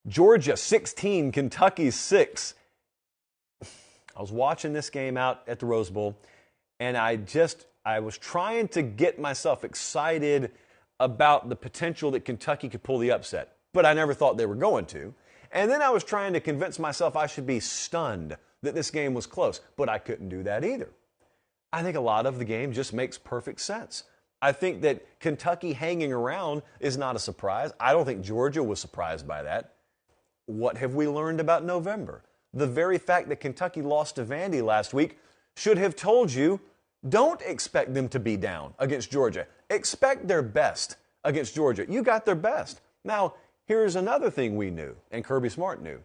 Georgia 16, Kentucky 6. I was watching this game out at the Rose Bowl, and I was trying to get myself excited about the potential that Kentucky could pull the upset, but I never thought they were going to. And then I was trying to convince myself I should be stunned that this game was close, but I couldn't do that either. I think a lot of the game just makes perfect sense. I think that Kentucky hanging around is not a surprise. I don't think Georgia was surprised by that. What have we learned about November? The very fact that Kentucky lost to Vandy last week should have told you, don't expect them to be down against Georgia. Expect their best against Georgia. You got their best. Now, here's another thing we knew, and Kirby Smart knew.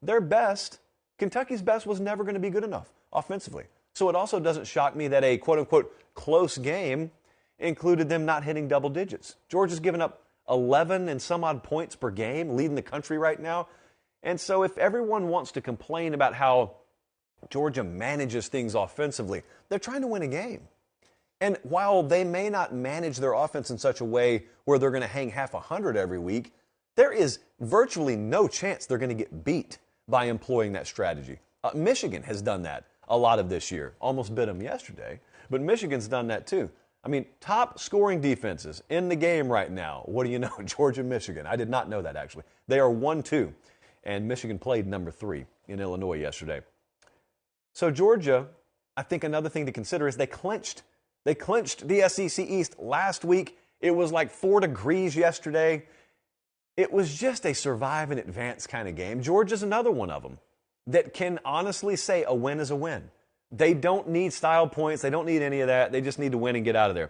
Their best, Kentucky's best, was never going to be good enough offensively. So it also doesn't shock me that a quote-unquote close game included them not hitting double digits. Georgia's given up 11 and some odd points per game, leading the country right now. And so if everyone wants to complain about how Georgia manages things offensively, they're trying to win a game. And while they may not manage their offense in such a way where they're going to hang half 100 every week, there is virtually no chance they're going to get beat by employing that strategy. Michigan has done that a lot of this year. Almost bit them yesterday, but Michigan's done that too. I mean, top scoring defenses in the game right now. What do you know? Georgia, Michigan. I did not know that, actually. They are 1-2, and Michigan played number 3 in Illinois yesterday. So Georgia, I think another thing to consider is they clinched. They clinched the SEC East last week. It was like 4 degrees yesterday. It was just a survive and advance kind of game. Georgia's another one of them that can honestly say a win is a win. They don't need style points. They don't need any of that. They just need to win and get out of there.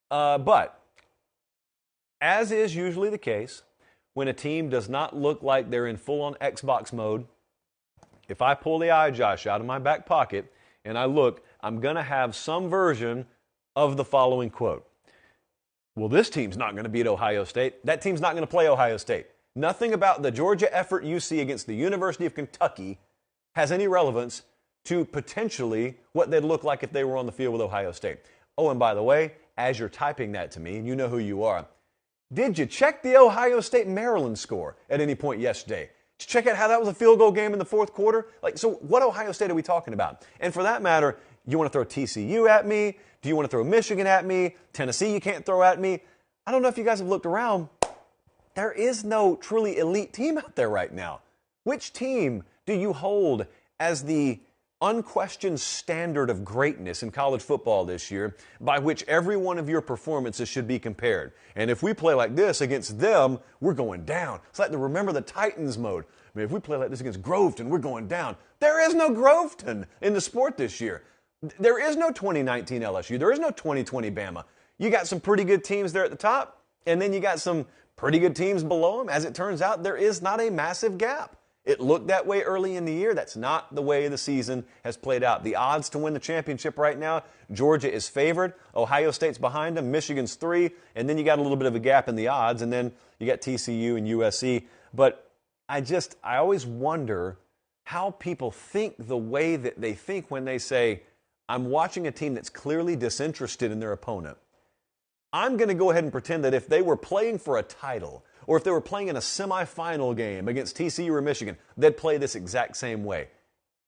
But as is usually the case, when a team does not look like they're in full-on Xbox mode, if I pull the iJosh out of my back pocket and I look, I'm going to have some version of the following quote. Well, this team's not going to beat Ohio State. That team's not going to play Ohio State. Nothing about the Georgia effort you see against the University of Kentucky has any relevance to potentially what they'd look like if they were on the field with Ohio State. Oh, and by the way, as you're typing that to me, and you know who you are, did you check the Ohio State-Maryland score at any point yesterday? Did you check out how that was a field goal game in the fourth quarter? So what Ohio State are we talking about? And for that matter, you want to throw TCU at me? Do you want to throw Michigan at me? Tennessee you can't throw at me? I don't know if you guys have looked around. There is no truly elite team out there right now. Which team do you hold as the unquestioned standard of greatness in college football this year by which every one of your performances should be compared? And if we play like this against them, we're going down. It's like the Remember the Titans mode. I mean, if we play like this against Groveton, we're going down. There is no Groveton in the sport this year. There is no 2019 LSU. There is no 2020 Bama. You got some pretty good teams there at the top, and then you got some pretty good teams below them. As it turns out, there is not a massive gap. It looked that way early in the year. That's not the way the season has played out. The odds to win the championship right now, Georgia is favored. Ohio State's behind them. Michigan's 3. And then you got a little bit of a gap in the odds. And then you got TCU and USC. But I always wonder how people think the way that they think when they say, I'm watching a team that's clearly disinterested in their opponent. I'm going to go ahead and pretend that if they were playing for a title, or if they were playing in a semifinal game against TCU or Michigan, they'd play this exact same way.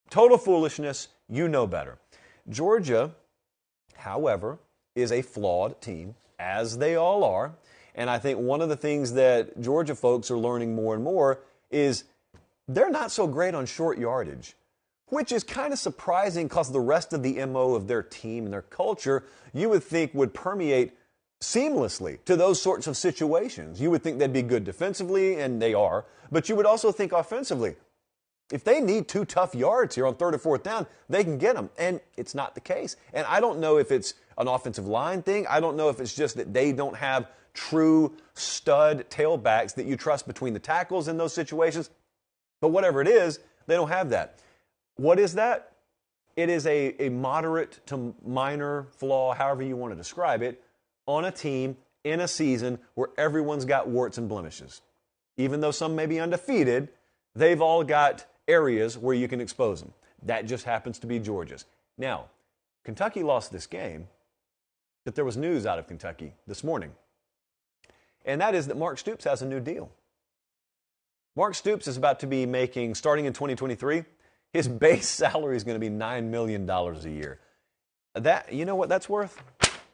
Total foolishness. You know better. Georgia, however, is a flawed team, as they all are. And I think one of the things that Georgia folks are learning more and more is they're not so great on short yardage, which is kind of surprising because the rest of the MO of their team and their culture you would think would permeate seamlessly to those sorts of situations. You would think they'd be good defensively, and they are, but you would also think offensively. If they need 2 tough yards here on 3rd or 4th down, they can get them, and it's not the case. And I don't know if it's an offensive line thing. I don't know if it's just that they don't have true stud tailbacks that you trust between the tackles in those situations, but whatever it is, they don't have that. What is that? It is a moderate to minor flaw, however you want to describe it, on a team in a season where everyone's got warts and blemishes. Even though some may be undefeated, they've all got areas where you can expose them. That just happens to be Georgia's. Now, Kentucky lost this game, but there was news out of Kentucky this morning. And that is that Mark Stoops has a new deal. Mark Stoops is about to be making, starting in 2023, his base salary is going to be $9 million a year. That, you know what that's worth?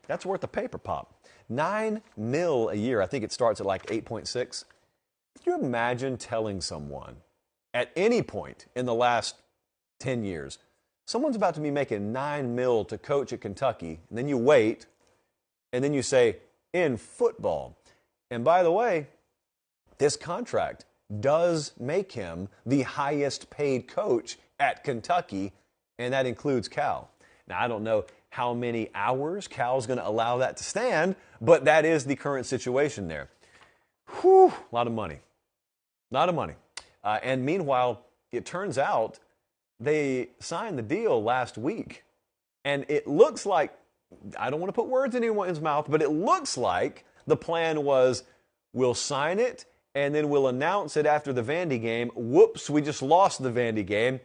That's worth a paper pop. $9 million a year. I think it starts at like 8.6. Can you imagine telling someone at any point in the last 10 years, someone's about to be making $9 million to coach at Kentucky, and then you wait, and then you say, in football. And by the way, this contract does make him the highest paid coach at Kentucky, and that includes Cal. Now, I don't know how many hours Cal's going to allow that to stand, but that is the current situation there. Whew, a lot of money. A lot of money. And meanwhile, it turns out they signed the deal last week. And it looks like, I don't want to put words in anyone's mouth, but it looks like the plan was we'll sign it and then we'll announce it after the Vandy game. Whoops, we just lost the Vandy game.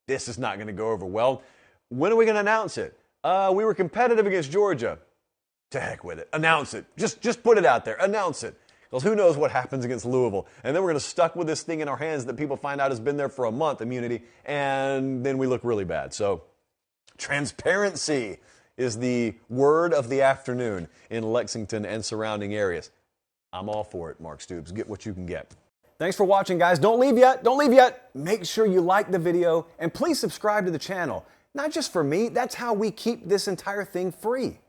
This is not going to go over well. When are we going to announce it? We were competitive against Georgia. To heck with it. Announce it. Just put it out there. Announce it. Because who knows what happens against Louisville. And then we're going to stuck with this thing in our hands that people find out has been there for a month, immunity, and then we look really bad. So transparency is the word of the afternoon in Lexington and surrounding areas. I'm all for it, Mark Stoops. Get what you can get. Thanks for watching, guys. Don't leave yet. Don't leave yet. Make sure you like the video and please subscribe to the channel. Not just for me. That's how we keep this entire thing free.